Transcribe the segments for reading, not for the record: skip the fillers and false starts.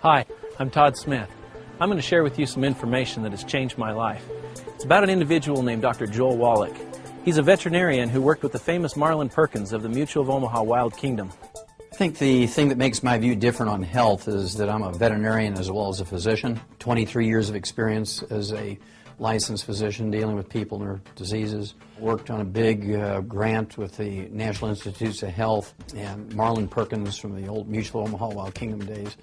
Hi, I'm Todd Smith. I'm going to share with you some information that has changed my life. It's about an individual named Dr. Joel Wallach. He's a veterinarian who worked with the famous Marlin Perkins of the Mutual of Omaha Wild Kingdom. I think the thing that makes my view different on health is that I'm a veterinarian as well as a physician. 23 years of experience as a licensed physician dealing with people and their diseases. Worked on a big grant with the National Institutes of Health and Marlin Perkins from the old Mutual Omaha Wild Kingdom days.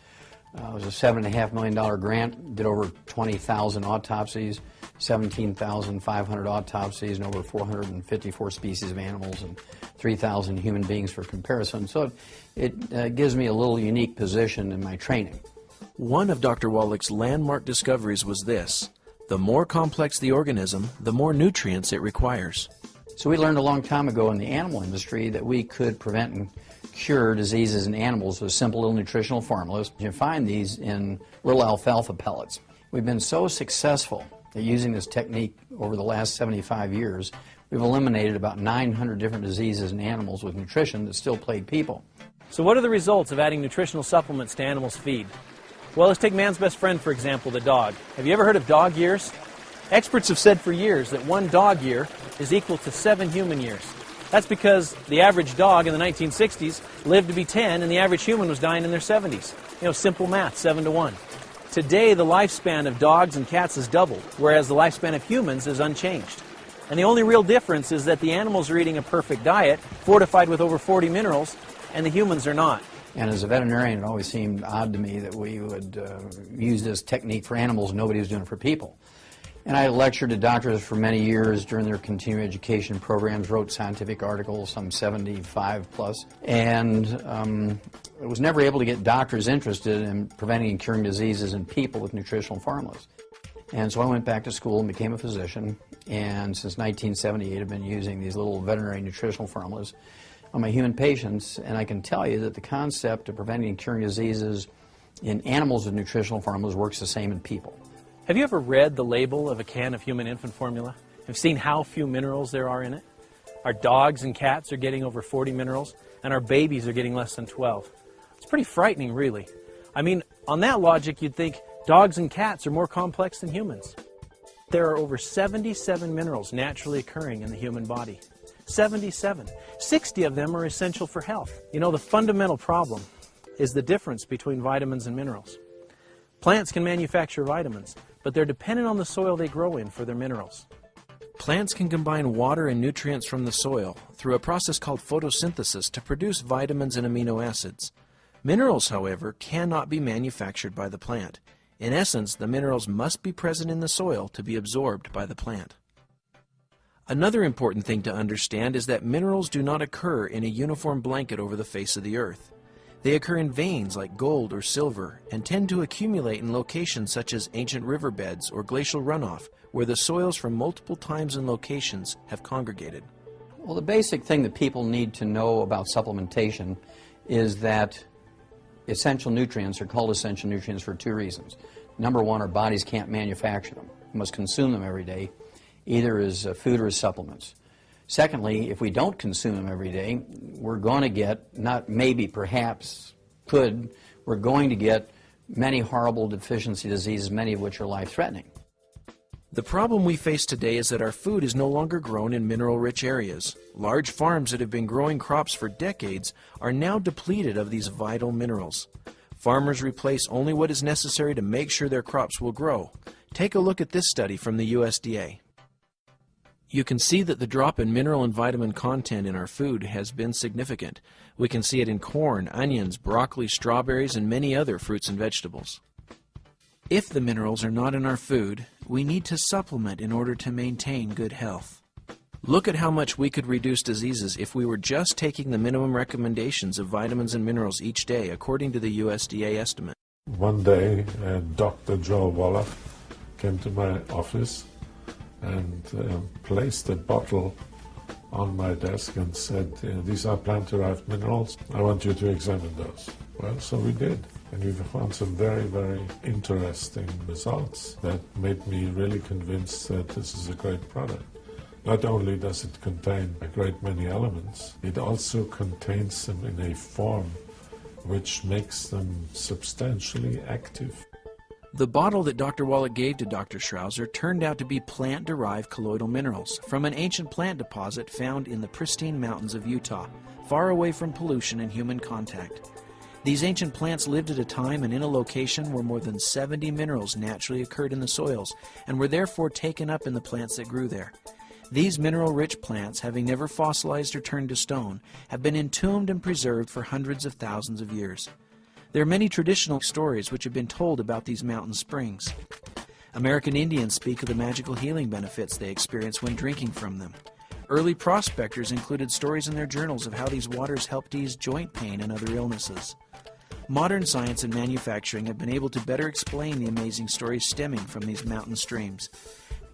It was a $7.5 million grant, did over 20,000 autopsies, 17,500 autopsies, and over 454 species of animals and 3,000 human beings for comparison. So it gives me a little unique position in my training. One of Dr. Wallach's landmark discoveries was this: the more complex the organism, the more nutrients it requires. So we learned a long time ago in the animal industry that we could prevent and cure diseases in animals with simple little nutritional formulas. You find these in little alfalfa pellets. We've been so successful at using this technique over the last 75 years, we've eliminated about 900 different diseases in animals with nutrition that still plague people. So what are the results of adding nutritional supplements to animals' feed? Well, let's take man's best friend, for example, the dog. Have you ever heard of dog years? Experts have said for years that one dog year is equal to 7 human years. That's because the average dog in the 1960s lived to be 10 and the average human was dying in their 70s. You know, simple math, 7 to 1. Today, the lifespan of dogs and cats has doubled, whereas the lifespan of humans is unchanged. And the only real difference is that the animals are eating a perfect diet, fortified with over 40 minerals, and the humans are not. And as a veterinarian, it always seemed odd to me that we would use this technique for animals and nobody was doing it for people. And I lectured to doctors for many years during their continuing education programs, wrote scientific articles, some 75 plus, and I was never able to get doctors interested in preventing and curing diseases in people with nutritional formulas. And so I went back to school and became a physician, and since 1978 I've been using these little veterinary nutritional formulas on my human patients, and I can tell you that the concept of preventing and curing diseases in animals with nutritional formulas works the same in people. Have you ever read the label of a can of human infant formula? Have seen how few minerals there are in it? Our dogs and cats are getting over 40 minerals, and our babies are getting less than 12. It's pretty frightening, really. I mean, on that logic, you'd think dogs and cats are more complex than humans. There are over 77 minerals naturally occurring in the human body. 77. 60 of them are essential for health. You know, the fundamental problem is the difference between vitamins and minerals. Plants can manufacture vitamins, but they're dependent on the soil they grow in for their minerals. Plants can combine water and nutrients from the soil through a process called photosynthesis to produce vitamins and amino acids. Minerals, however, cannot be manufactured by the plant. In essence, the minerals must be present in the soil to be absorbed by the plant. Another important thing to understand is that minerals do not occur in a uniform blanket over the face of the earth. They occur in veins like gold or silver and tend to accumulate in locations such as ancient riverbeds or glacial runoff, where the soils from multiple times and locations have congregated. Well, the basic thing that people need to know about supplementation is that essential nutrients are called essential nutrients for 2 reasons. Number one, our bodies can't manufacture them. We must consume them every day, either as food or as supplements. Secondly, if we don't consume them every day, we're going to get, not maybe, perhaps, we're going to get many horrible deficiency diseases, many of which are life-threatening. The problem we face today is that our food is no longer grown in mineral-rich areas. Large farms that have been growing crops for decades are now depleted of these vital minerals. Farmers replace only what is necessary to make sure their crops will grow. Take a look at this study from the USDA. You can see that the drop in mineral and vitamin content in our food has been significant. We can see it in corn, onions, broccoli, strawberries, and many other fruits and vegetables. If the minerals are not in our food, we need to supplement in order to maintain good health. Look at how much we could reduce diseases if we were just taking the minimum recommendations of vitamins and minerals each day, according to the USDA estimate. One day, Dr. Joel Wallach came to my office and placed a bottle on my desk and said, these are plant-derived minerals. I want you to examine those. Well, so we did. And we found some very, very interesting results that made me really convinced that this is a great product. Not only does it contain a great many elements, it also contains them in a form which makes them substantially active. The bottle that Dr. Wallach gave to Dr. Schrauser turned out to be plant-derived colloidal minerals from an ancient plant deposit found in the pristine mountains of Utah, far away from pollution and human contact. These ancient plants lived at a time and in a location where more than 70 minerals naturally occurred in the soils and were therefore taken up in the plants that grew there. These mineral-rich plants, having never fossilized or turned to stone, have been entombed and preserved for hundreds of thousands of years. There are many traditional stories which have been told about these mountain springs. American Indians speak of the magical healing benefits they experience when drinking from them. Early prospectors included stories in their journals of how these waters helped ease joint pain and other illnesses. Modern science and manufacturing have been able to better explain the amazing stories stemming from these mountain streams.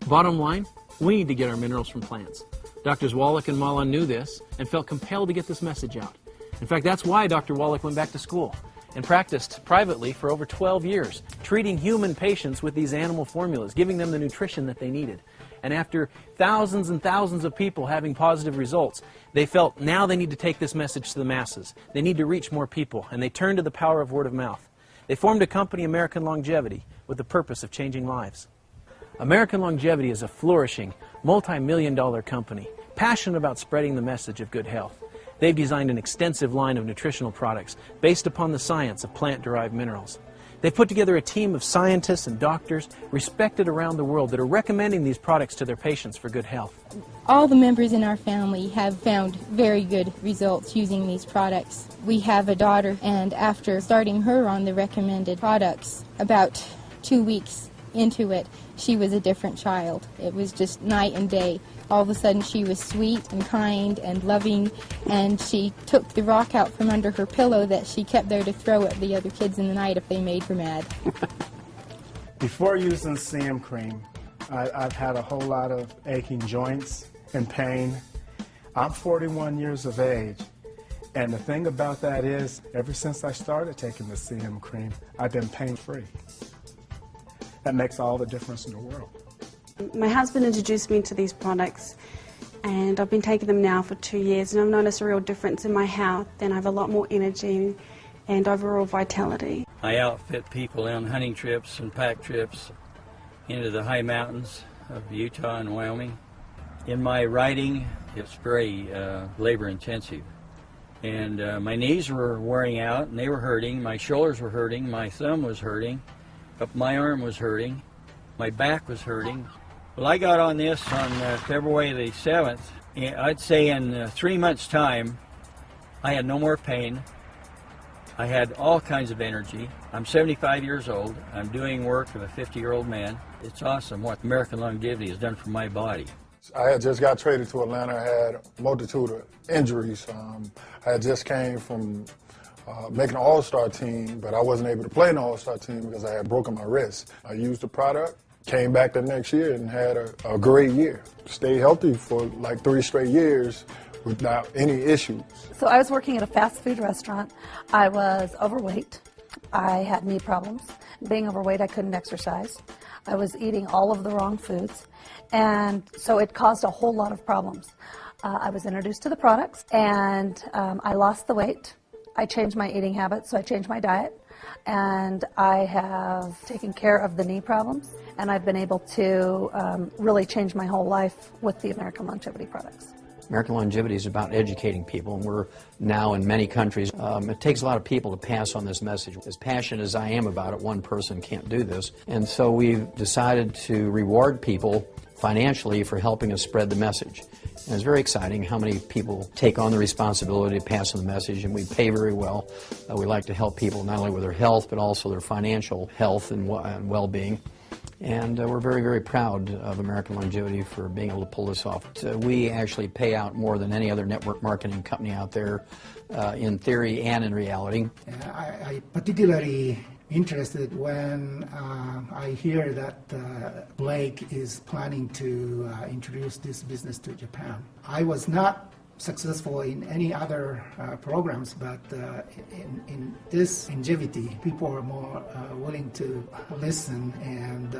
Bottom line, we need to get our minerals from plants. Doctors Wallach and Mala knew this and felt compelled to get this message out. In fact, that's why Dr. Wallach went back to school and practiced privately for over 12 years, treating human patients with these animal formulas, giving them the nutrition that they needed. And after thousands and thousands of people having positive results, they felt now they need to take this message to the masses. They need to reach more people, and they turned to the power of word of mouth. They formed a company, American Longevity, with the purpose of changing lives. American Longevity is a flourishing, multi-million-dollar company, passionate about spreading the message of good health. They've designed an extensive line of nutritional products based upon the science of plant-derived minerals. They've put together a team of scientists and doctors respected around the world that are recommending these products to their patients for good health. All the members in our family have found very good results using these products. We have a daughter, and after starting her on the recommended products, about 2 weeks into it, she was a different child. It was just night and day. All of a sudden she was sweet and kind and loving, and she took the rock out from under her pillow that she kept there to throw at the other kids in the night if they made her mad. Before using CM cream, I've had a whole lot of aching joints and pain. I'm 41 years of age, and the thing about that is, ever since I started taking the CM cream, I've been pain-free. That makes all the difference in the world. My husband introduced me to these products, and I've been taking them now for 2 years, and I've noticed a real difference in my health, and I have a lot more energy and overall vitality. I outfit people on hunting trips and pack trips into the high mountains of Utah and Wyoming. In my riding, it's very labor intensive, and my knees were wearing out and they were hurting, my shoulders were hurting, my thumb was hurting, up my arm was hurting, my back was hurting. Well, I got on this on February the 7th. I'd say in 3 months' time, I had no more pain. I had all kinds of energy. I'm 75 years old. I'm doing work of a 50-year-old man. It's awesome what American Longevity has done for my body. I had just got traded to Atlanta. I had a multitude of injuries. I had just came from making an all-star team, but I wasn't able to play in the all-star team because I had broken my wrist. I used the product, came back the next year and had a great year. Stayed healthy for like 3 straight years without any issues. So I was working at a fast food restaurant. I was overweight. I had knee problems. Being overweight, I couldn't exercise. I was eating all of the wrong foods, and so it caused a whole lot of problems. I was introduced to the products, and I lost the weight. I changed my eating habits, so I changed my diet, and I have taken care of the knee problems, and I've been able to really change my whole life with the American Longevity products. American Longevity is about educating people, and we're now in many countries. It takes a lot of people to pass on this message. As passionate as I am about it, one person can't do this, and so we've decided to reward people financially for helping us spread the message. And it's very exciting how many people take on the responsibility to pass on the message, and we pay very well. We like to help people not only with their health, but also their financial health and well-being. And we're very, very proud of American Longevity for being able to pull this off. We actually pay out more than any other network marketing company out there, in theory and in reality. I particularly interested when I hear that Blake is planning to introduce this business to Japan. I was not successful in any other programs, but in this longevity, people are more willing to listen, and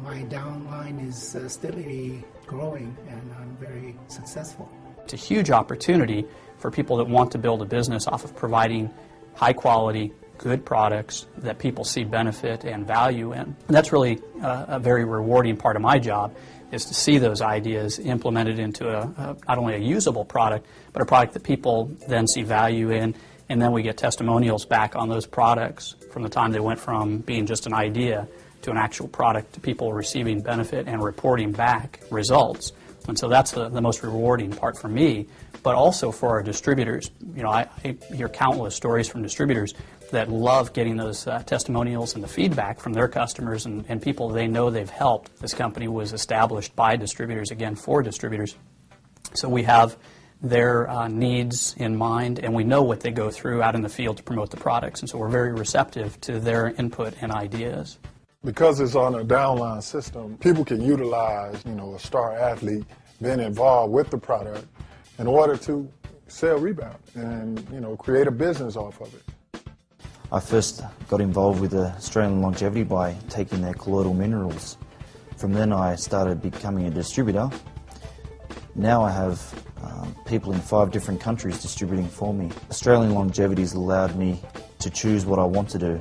my downline is steadily growing, and I'm very successful. It's a huge opportunity for people that want to build a business off of providing high quality, good products that people see benefit and value in. And that's really a very rewarding part of my job, is to see those ideas implemented into not only a usable product, but a product that people then see value in, and then we get testimonials back on those products from the time they went from being just an idea to an actual product, to people receiving benefit and reporting back results. And so that's the most rewarding part for me, but also for our distributors. You know, I hear countless stories from distributors that love getting those testimonials and the feedback from their customers and people they know they've helped. This company was established by distributors, again, for distributors. So we have their needs in mind, and we know what they go through out in the field to promote the products. And so we're very receptive to their input and ideas. Because it's on a downline system, people can utilize, a star athlete being involved with the product in order to sell rebound and, create a business off of it. I first got involved with Australian Longevity by taking their colloidal minerals. From then I started becoming a distributor. Now I have people in 5 different countries distributing for me. Australian Longevity has allowed me to choose what I want to do,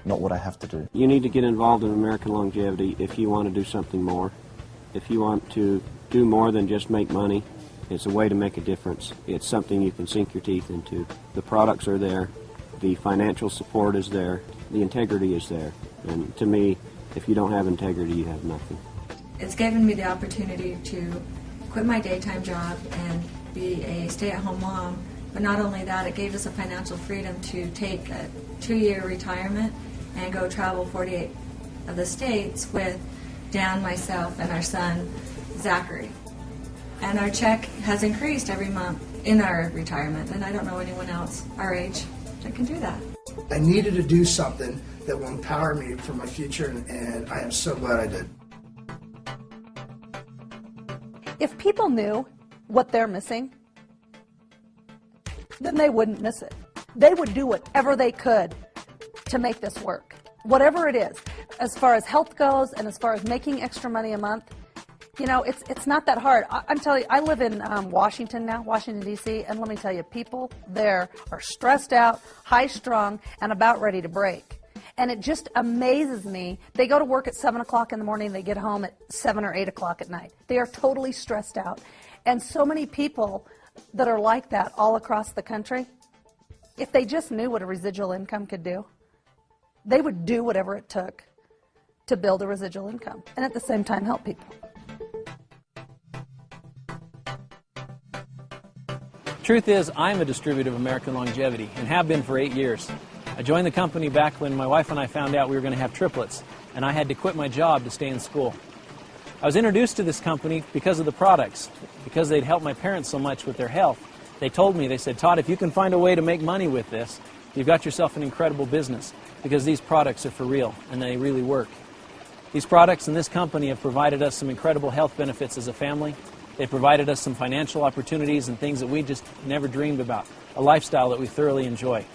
not what I have to do. You need to get involved in American Longevity if you want to do something more. If you want to do more than just make money, it's a way to make a difference. It's something you can sink your teeth into. The products are there, the financial support is there, the integrity is there. And to me, if you don't have integrity, you have nothing. It's given me the opportunity to quit my daytime job and be a stay-at-home mom. But not only that, it gave us a financial freedom to take a 2-year retirement and go travel 48 of the states with Dan, myself, and our son, Zachary. And our check has increased every month in our retirement, and I don't know anyone else our age that can do that. I needed to do something that will empower me for my future, and I am so glad I did. If people knew what they're missing, then they wouldn't miss it. They would do whatever they could to make this work. Whatever it is, as far as health goes and as far as making extra money a month, it's not that hard. I'm telling you, I live in Washington now, Washington, D.C., and let me tell you, people there are stressed out, high-strung, and about ready to break. And it just amazes me. They go to work at 7 o'clock in the morning, they get home at 7 or 8 o'clock at night. They are totally stressed out. And so many people that are like that all across the country, if they just knew what a residual income could do, they would do whatever it took to build a residual income and at the same time help people. Truth is, I'm a distributor of American Longevity and have been for 8 years. I joined the company back when my wife and I found out we were going to have triplets, and I had to quit my job to stay in school. I was introduced to this company because of the products, because they'd helped my parents so much with their health. They told me, they said, Todd, if you can find a way to make money with this, you've got yourself an incredible business, because these products are for real, and they really work. These products and this company have provided us some incredible health benefits as a family. They've provided us some financial opportunities and things that we just never dreamed about, a lifestyle that we thoroughly enjoy.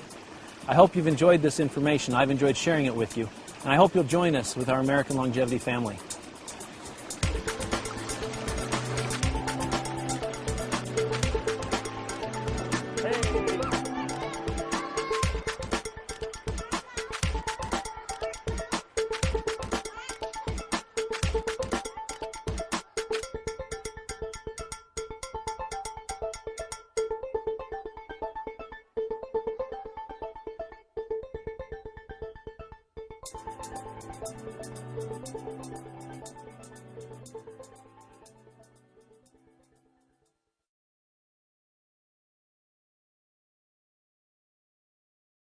I hope you've enjoyed this information. I've enjoyed sharing it with you, and I hope you'll join us with our American Longevity family.